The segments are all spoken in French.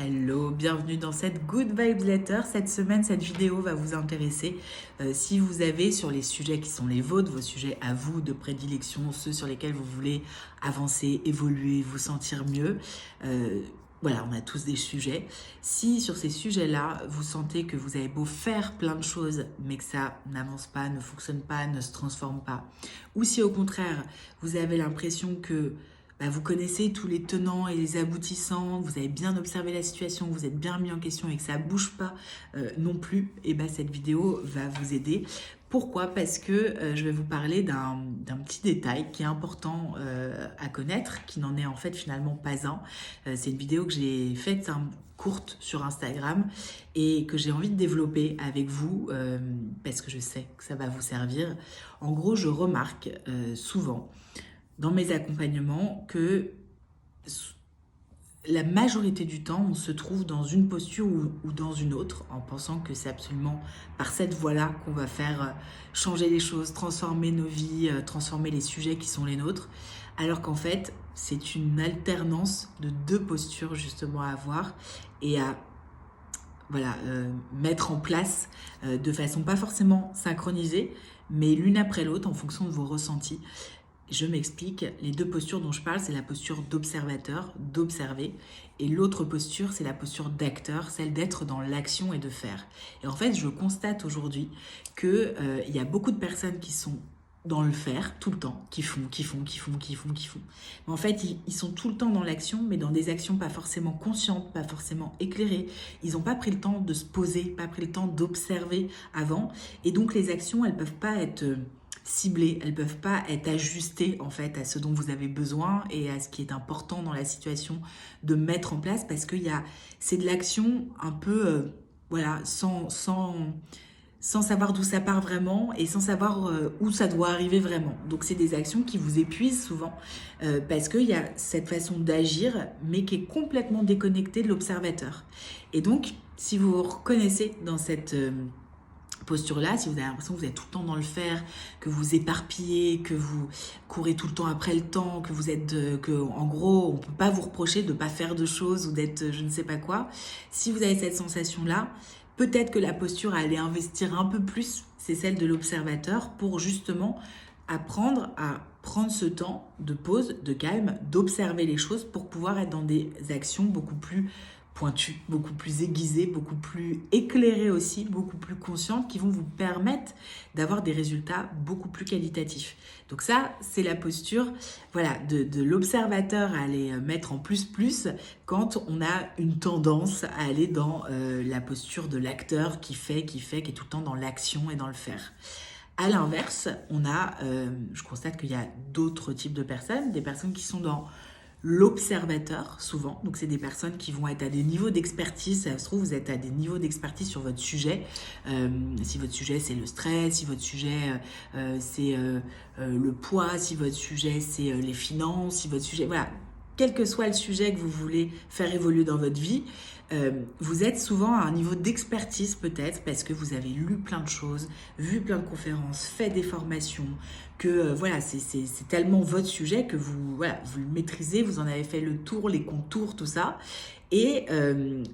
Hello, bienvenue dans cette Good Vibes Letter. Cette semaine, cette vidéo va vous intéresser si vous avez sur les sujets qui sont les vôtres, vos sujets à vous de prédilection, ceux sur lesquels vous voulez avancer, évoluer, vous sentir mieux. Voilà, on a tous des sujets. Si sur ces sujets-là, vous sentez que vous avez beau faire plein de choses, mais que ça n'avance pas, ne fonctionne pas, ne se transforme pas, ou si au contraire, vous avez l'impression que vous connaissez tous les tenants et les aboutissants, vous avez bien observé la situation, vous êtes bien mis en question et que ça ne bouge pas non plus, et cette vidéo va vous aider. Pourquoi? Parce que je vais vous parler d'un petit détail qui est important à connaître, qui n'en est en fait finalement pas un. C'est une vidéo que j'ai faite courte sur Instagram et que j'ai envie de développer avec vous parce que je sais que ça va vous servir. En gros, je remarque souvent dans mes accompagnements que la majorité du temps, on se trouve dans une posture ou dans une autre, en pensant que c'est absolument par cette voie-là qu'on va faire changer les choses, transformer nos vies, transformer les sujets qui sont les nôtres, alors qu'en fait, c'est une alternance de deux postures justement à avoir et à mettre en place de façon pas forcément synchronisée, mais l'une après l'autre en fonction de vos ressentis. Je m'explique, les deux postures dont je parle, c'est la posture d'observateur, d'observer, et l'autre posture, c'est la posture d'acteur, celle d'être dans l'action et de faire. Et en fait, je constate aujourd'hui qu'il y a beaucoup de personnes qui sont dans le faire tout le temps, qui font. Mais en fait, ils sont tout le temps dans l'action, mais dans des actions pas forcément conscientes, pas forcément éclairées. Ils n'ont pas pris le temps de se poser, pas pris le temps d'observer avant. Et donc, les actions, elles ne peuvent pas être ciblées, elles ne peuvent pas être ajustées en fait à ce dont vous avez besoin et à ce qui est important dans la situation de mettre en place parce que c'est de l'action un peu sans savoir d'où ça part vraiment et sans savoir où ça doit arriver vraiment. Donc c'est des actions qui vous épuisent souvent parce qu'il y a cette façon d'agir mais qui est complètement déconnectée de l'observateur. Et donc si vous vous reconnaissez dans cette posture-là, si vous avez l'impression que vous êtes tout le temps dans le faire, que vous éparpillez, que vous courez tout le temps après le temps, que vous êtes, en gros, on ne peut pas vous reprocher de ne pas faire de choses ou d'être je ne sais pas quoi. Si vous avez cette sensation-là, peut-être que la posture à aller investir un peu plus, c'est celle de l'observateur pour justement apprendre à prendre ce temps de pause, de calme, d'observer les choses pour pouvoir être dans des actions beaucoup plus pointues, beaucoup plus aiguisées, beaucoup plus éclairées aussi, beaucoup plus conscientes qui vont vous permettre d'avoir des résultats beaucoup plus qualitatifs. Donc ça, c'est la posture de l'observateur à aller mettre en plus quand on a une tendance à aller dans la posture de l'acteur qui est tout le temps dans l'action et dans le faire. À l'inverse, je constate qu'il y a d'autres types de personnes, des personnes qui sont dans l'observateur souvent, donc c'est des personnes qui vont être à des niveaux d'expertise, ça se trouve vous êtes à des niveaux d'expertise sur votre sujet, si votre sujet c'est le stress, si votre sujet c'est le poids, si votre sujet c'est les finances, si votre sujet, quel que soit le sujet que vous voulez faire évoluer dans votre vie, vous êtes souvent à un niveau d'expertise peut-être parce que vous avez lu plein de choses, vu plein de conférences, fait des formations, que c'est tellement votre sujet que vous le maîtrisez, vous en avez fait le tour, les contours, tout ça. Et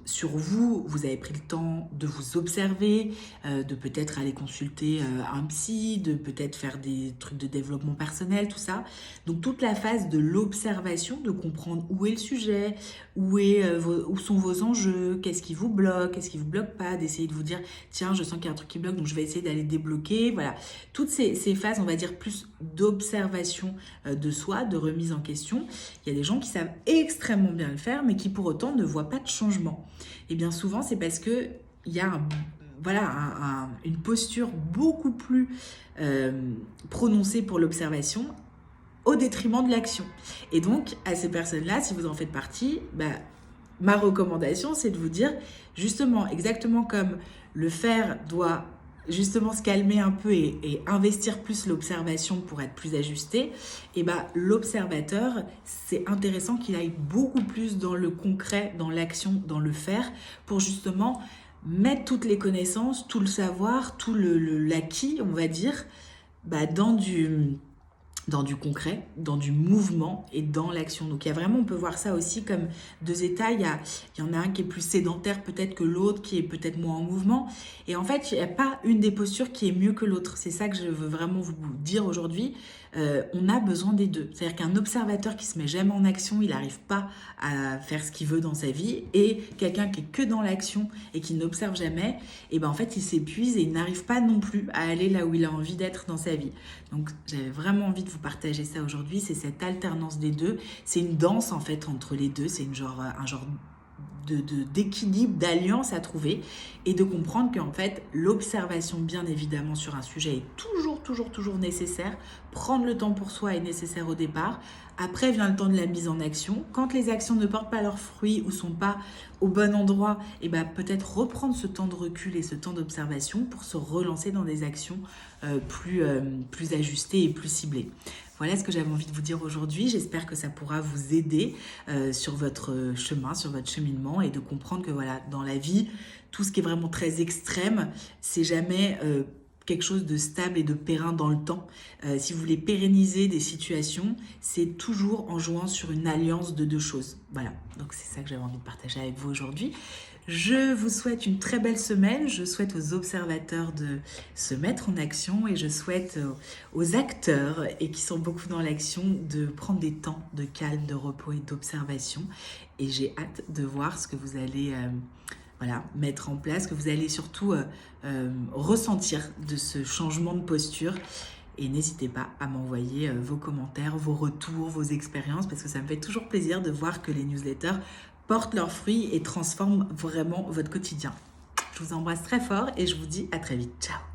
sur vous avez pris le temps de vous observer, de peut-être aller consulter un psy, de peut-être faire des trucs de développement personnel, tout ça. Donc toute la phase de l'observation, de comprendre où est le sujet, où sont vos enjeux, qu'est-ce qui vous bloque pas, d'essayer de vous dire tiens, je sens qu'il y a un truc qui bloque, donc je vais essayer d'aller débloquer. Voilà, toutes ces phases, on va dire plus d'observation de soi, de remise en question. Il y a des gens qui savent extrêmement bien le faire, mais qui pour autant ne voient pas de changement. Et bien souvent, c'est parce que il y a une posture beaucoup plus prononcée pour l'observation au détriment de l'action. Et donc, à ces personnes-là, si vous en faites partie, ma recommandation, c'est de vous dire, justement, exactement comme le faire doit justement se calmer un peu et investir plus l'observation pour être plus ajusté, et l'observateur, c'est intéressant qu'il aille beaucoup plus dans le concret, dans l'action, dans le faire, pour justement mettre toutes les connaissances, tout le savoir, tout l'acquis, on va dire, dans dans du concret, dans du mouvement et dans l'action. Donc il y a vraiment, on peut voir ça aussi comme deux états. Il y en a un qui est plus sédentaire peut-être que l'autre, qui est peut-être moins en mouvement. Et en fait, il n'y a pas une des postures qui est mieux que l'autre. C'est ça que je veux vraiment vous dire aujourd'hui. On a besoin des deux. C'est-à-dire qu'un observateur qui se met jamais en action, il n'arrive pas à faire ce qu'il veut dans sa vie. Et quelqu'un qui est que dans l'action et qui n'observe jamais, et ben en fait, il s'épuise et il n'arrive pas non plus à aller là où il a envie d'être dans sa vie. Donc j'avais vraiment envie de vous partager ça aujourd'hui. C'est cette alternance des deux. C'est une danse en fait entre les deux. C'est un genre d'équilibre, d'alliance à trouver et de comprendre qu'en fait l'observation bien évidemment sur un sujet est toujours nécessaire. Prendre le temps pour soi est nécessaire au départ. Après vient le temps de la mise en action. Quand les actions ne portent pas leurs fruits ou sont pas au bon endroit, et ben peut-être reprendre ce temps de recul et ce temps d'observation pour se relancer dans des actions plus ajustées et plus ciblées. Voilà ce que j'avais envie de vous dire aujourd'hui. J'espère que ça pourra vous aider sur votre chemin, sur votre cheminement et de comprendre que voilà, dans la vie, tout ce qui est vraiment très extrême, c'est jamais quelque chose de stable et de périn dans le temps. Si vous voulez pérenniser des situations, c'est toujours en jouant sur une alliance de deux choses. Voilà, donc c'est ça que j'avais envie de partager avec vous aujourd'hui. Je vous souhaite une très belle semaine, je souhaite aux observateurs de se mettre en action et je souhaite aux acteurs et qui sont beaucoup dans l'action de prendre des temps de calme, de repos et d'observation. Et j'ai hâte de voir ce que vous allez mettre en place, que vous allez surtout ressentir de ce changement de posture. Et n'hésitez pas à m'envoyer vos commentaires, vos retours, vos expériences, parce que ça me fait toujours plaisir de voir que les newsletters portent leurs fruits et transforment vraiment votre quotidien. Je vous embrasse très fort et je vous dis à très vite. Ciao!